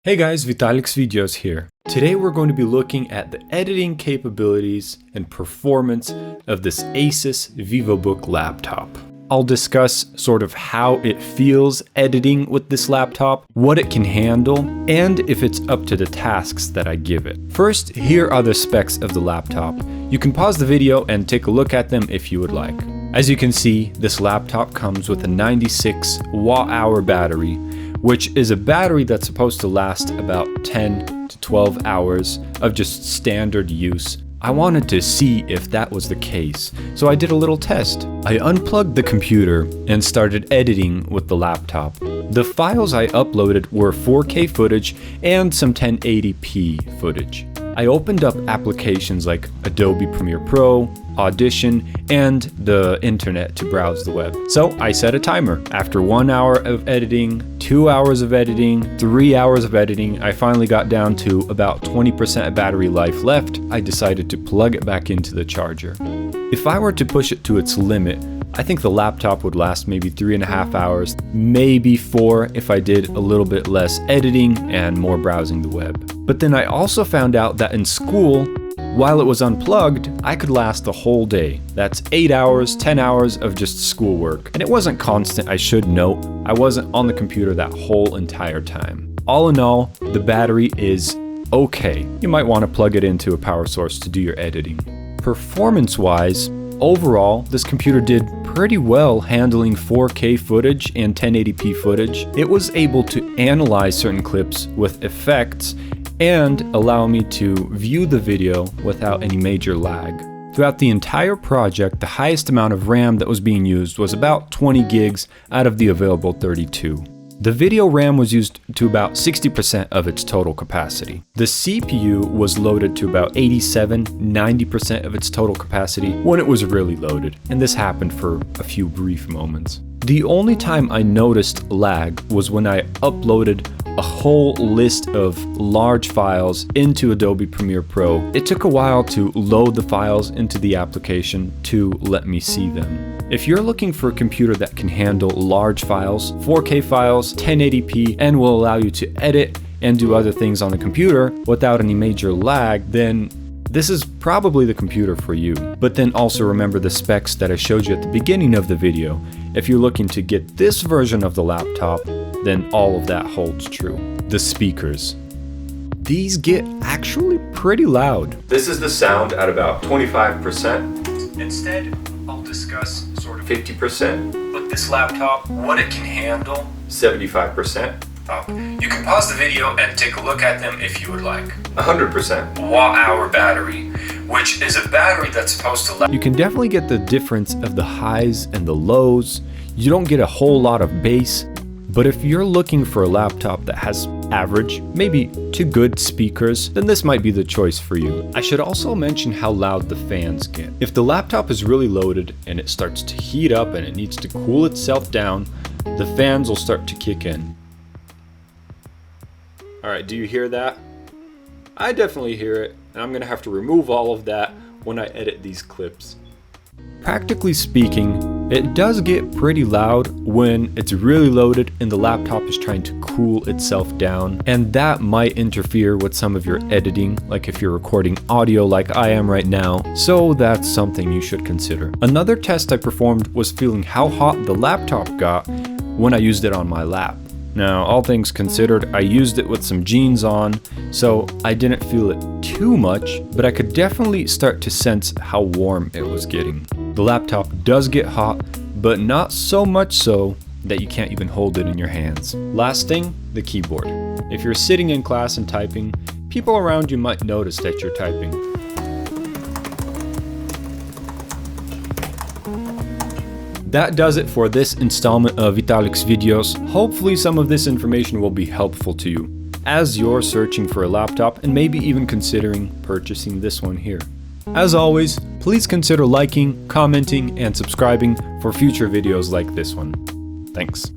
Hey guys, Vitalik's Videos here. Today we're going to be looking at the editing capabilities and performance of this Asus Vivobook laptop. I'll discuss sort of how it feels editing with this laptop, what it can handle, and if it's up to the tasks that I give it. First, here are the specs of the laptop. You can pause the video and take a look at them if you would like. As you can see, this laptop comes with a 96 watt-hour battery, which is a battery that's supposed to last about 10 to 12 hours of just standard use. I wanted to see if that was the case, so I did a little test. I unplugged the computer and started editing with the laptop. The files I uploaded were 4K footage and some 1080p footage. I opened up applications like Adobe Premiere Pro, Audition, and the internet to browse the web. So I set a timer. After 1 hour of editing, 2 hours of editing, 3 hours of editing, I finally got down to about 20% battery life left. I decided to plug it back into the charger. If I were to push it to its limit, I think the laptop would last maybe 3.5 hours, maybe 4 if I did a little bit less editing and more browsing the web. But then I also found out that in school, while it was unplugged, I could last the whole day. That's 8 hours, 10 hours of just schoolwork. And it wasn't constant, I should note. I wasn't on the computer that whole entire time. All in all, the battery is okay. You might want to plug it into a power source to do your editing. Performance-wise, overall, this computer did pretty well handling 4K footage and 1080p footage. It was able to analyze certain clips with effects and allow me to view the video without any major lag. Throughout the entire project, the highest amount of RAM that was being used was about 20 gigs out of the available 32. The video RAM was used to about 60% of its total capacity. The CPU was loaded to about 87–90% of its total capacity when it was really loaded, and this happened for a few brief moments. The only time I noticed lag was when I uploaded a whole list of large files into Adobe Premiere Pro. It took a while to load the files into the application to let me see them. If you're looking for a computer that can handle large files, 4K files, 1080p, and will allow you to edit and do other things on the computer without any major lag, then this is probably the computer for you. But then also remember the specs that I showed you at the beginning of the video. If you're looking to get this version of the laptop, then all of that holds true. The speakers. These get actually pretty loud. This is the sound at about 25%. Instead, I'll discuss sort of 50%. But this laptop, what it can handle, 75%. You can pause the video and take a look at them if you would like. 100% watt-hour battery, which is a battery that's supposed to last. You can definitely get the difference of the highs and the lows. You don't get a whole lot of bass, but if you're looking for a laptop that has average, maybe 2 good speakers, then this might be the choice for you. I should also mention how loud the fans get. If the laptop is really loaded and it starts to heat up and it needs to cool itself down, the fans will start to kick in. Alright, do you hear that? I definitely hear it, and I'm gonna have to remove all of that when I edit these clips. Practically speaking, it does get pretty loud when it's really loaded and the laptop is trying to cool itself down, and that might interfere with some of your editing, like if you're recording audio like I am right now, so that's something you should consider. Another test I performed was feeling how hot the laptop got when I used it on my lap. Now, all things considered, I used it with some jeans on, so I didn't feel it too much, but I could definitely start to sense how warm it was getting. The laptop does get hot, but not so much so that you can't even hold it in your hands. Last thing, the keyboard. If you're sitting in class and typing, people around you might notice that you're typing. That does it for this installment of Vitalik's Videos. Hopefully some of this information will be helpful to you as you're searching for a laptop and maybe even considering purchasing this one here. As always, please consider liking, commenting, and subscribing for future videos like this one. Thanks.